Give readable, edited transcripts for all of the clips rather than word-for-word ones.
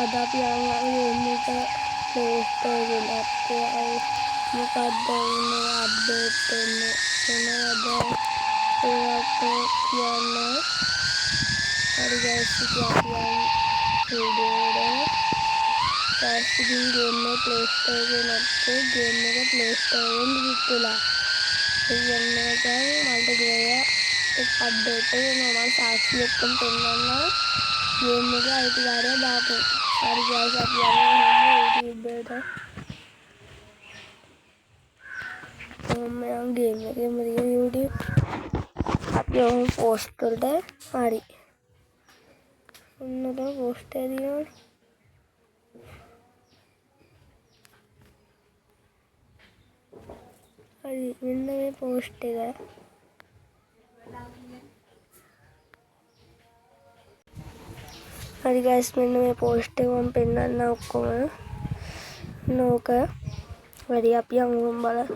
අද අපි යන්නේ ප්ලේ ස්ටෝර් එකේ මොකක්ද මේ අප්ඩේට් එන්නේ මොනවද ඒකට කියන්නේ හරි guys ඉතින් අපි වීඩියෝ එක ඉතින් ගේම් එක ප්ලේ ස්ටෝර් එකේ නැත්තේ ගේම් එක ප්ලේ ස්ටෝර් එකෙන් ඩිලීට් වෙලා ඉන්නේ දැන් මල්ටිප්ලේයර් එක අප්ඩේට් එක මම සාක්ෂි එක්කම පෙන්නන්නම් ගේම් එක අයිතිකාරය දාපු හරි guys අපි යන්නේ YouTube එකට මම ගේම් එකේම තියෙන YouTube අපි යමු පෝස්ට් වලට හරි ඔන්න දැන් පෝස්ට් එක දිනවනේ හරි මෙන්න මේ පෝස්ට් එක හරි guys මෙන්න මේ පෝස්ට් එක මම පෙන්නන්න ඔක්කොම නෝක හරි අපි යමු බලන්න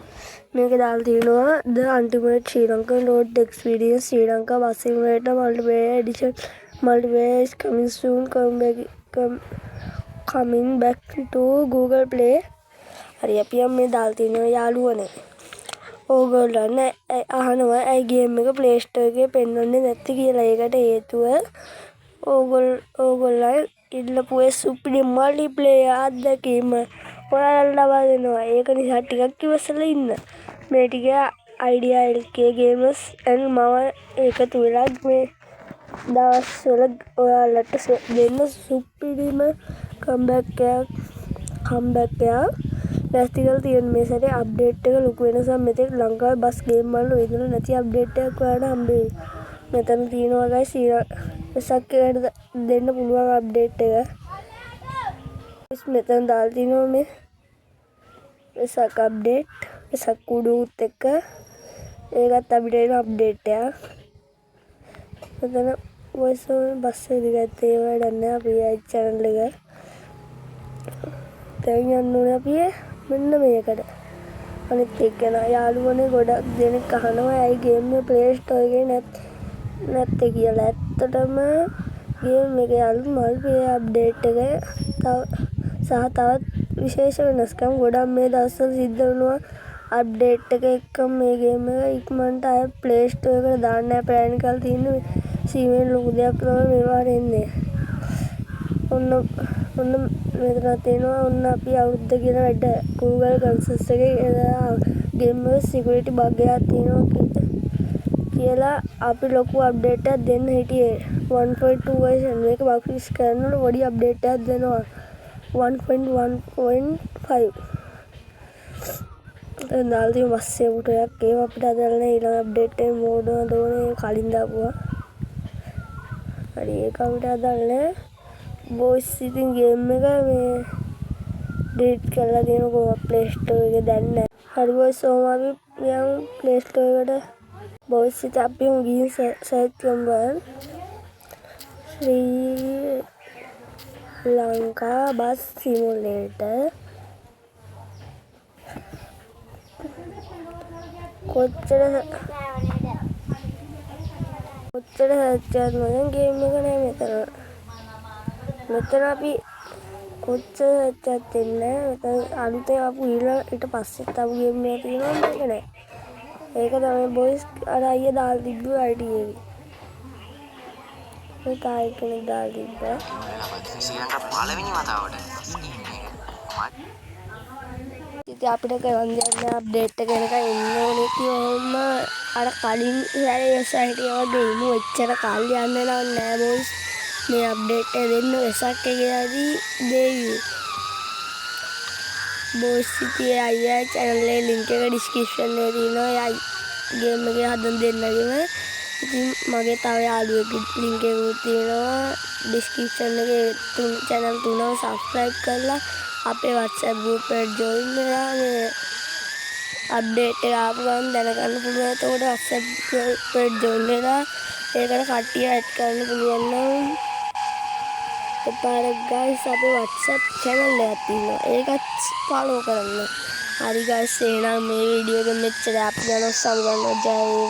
මේක දාලා තියෙනවා The Ultimate Sri Lankan Road Experience Sri Lanka Bus Simulator Multiplayer Edition Multiplayer is coming soon coming back to Google Play හරි අපි මේ දාලා තියෙනවා යාළුවනේ ඕගොල්ලන් අහනවා ඇයි ගේම් එක ප්ලේ ස්ටෝර් එකේ පෙන්වන්නේ නැත්තේ කියලා. ඒකට හේතුව ඕගොල්ලන් ඉල්ලපු සුපිරි මල්ටිප්ලේයර් අත්දැකීම ඔයාලට ලබා දෙනවා. ඒක නිසා ටිකක් ඉවසලා ඉන්න. මේ ටික idea LK Gamers and මම එකතු වෙලා මේ දවස්වල ඔයාලට දෙන්න සුපිරිම කම්බැක් එකක් ලෑස්ති කරලා තියෙන මේ සැරේ අප්ඩේට් එක ලොකු වෙනසක් මෙතෙක් ලංකාවේ බස් ගේම් වල විදිහට නැති අප්ඩේට් එකක් ඔයාලට හම්බෙයි. මෙතන තියෙනවා guys වෙසක් එකට දෙන්න පුළුවන් අප්ඩේට් එක. මෙතන දාලා තියෙනවා මේ වෙසක් අප්ඩේට් වෙසක් කුඩුත් එක්ක ඒකත් අපිට එන අප්ඩේට් එකක්. මෙතන voice over බස් එක දිගට ඒ වැඩක් නැහැ අපේ channel එක. දැන් යන්න ඕනේ අපි මෙන්න මේකට. අනිත් එක යාළුවනේ ගොඩක් දෙනෙක් අහනවා ඇයි ගේම් එක ප්ලේ ස්ටෝර් එකේ නැත්තේ කියලා. ඇත්තටම ගේම් එකේ අලුත් මල්ටිප්ලේයර් අප්ඩේට් එක තවත් විශේෂ වෙනස්කම් ගොඩක් මේ දවස්වල සිද්ධ වෙනවා. අප්ඩේට් එක එක්කම මේ ගේම් එක ඉක්මනට ආය ප්ලේ ස්ටෝර් එකට දාන්න ප්ලෑන් කරලා තියෙන්නේ. සීමෙන් ලොකු දෙයක් තමයි මේවා එන්නේ. ඔන්න මෙතන තියෙනවා ඔන්න අපි අවුරුද්ද කියන වැඩ Google Conscious එකේ ගේම් එකේ security bug එකක් තියෙනවා කියලා අපි ලොකු අප්ඩේට් එකක් දෙන්න හිටියේ 1.2 version මේක bug fix කරනකොට පොඩි අප්ඩේට් එකක් දෙනවා 1.1.5 දැන් දාලා තියෙන බස්සේ පුටයක් ඒව අපිට අදාළ නැහැ ඊළඟ අප්ඩේට් එකේ මෝඩ් එක දෝනේ කලින් දාපුවා හරි ඒක අපිට අදාළ නැහැ බොයිස් ඉතින් ගේම් එක මේ ඩිලීට් කරලා දෙනවා ප්ලේ ස්ටෝර් එකේ දැන් නැහැ. හරි බොයිස් ඔහොම අපි යමු ප්ලේ ස්ටෝර් එකට. බොයිස් ඉතින් අපි ගිහින් සර්ච් කරමු බලන්න. ශ්‍රී ලංකා බස් සිමුලේටර් කොච්චර සර්ච් කරනවද ගේම් එක නෑ මෙතන. මෙතන අපි කොච්චර සර්ච් දෙන්නේ මෙතන අලුතෙන් ආපු ඊට පස්සෙත් ආපු ගේම් එකක් තියෙනවා මේක නෑ. ඒක තමයි බොයිස් අර අයියා දාලා තිබ්බ ID එක. ඒ තායි කෙනෙක් දාලා තිබ්බා. ශ්‍රී ලංකා පළවෙනි වතාවට ඉතින් අපිට කරන් දෙන්න අප්ඩේට් එක එනකන් ඉන්න ඕනේ කිව්වම අර කලින් සැරේ සයිට් එක වගේ ඉමු එච්චර කල් යන්න නෑ බොයිස්. මේ අප්ඩේට් එක දෙන්න වෙසක් එකේදී දෙවි බොයිස් ඉතින් අයියා channel එකේ link එක description එකේ තියෙනවා. ඒ ගේම් එකේ හදන් දෙන්නගෙම ඉතින් මගේ තව යාළුවෙක් link එකක් තියෙනවා description එකේ channel තුනම subscribe කරලා අපේ WhatsApp group එකට join වෙලා මේ අප්ඩේට් එක ආපු ගමන් දැනගන්න පුළුවන්. එතකොට WhatsApp group එකට join වෙලා ඒකට කට්ටිය add කරන්න පුළුවන් නම් එපාරක් guys අපේ WhatsApp channel එකක් තියෙනවා. ඒකත් follow කරන්න. හරි guys එහෙනම් මේ වීඩියෝ එක මෙච්චර අපි යනවා සමගන්න ජය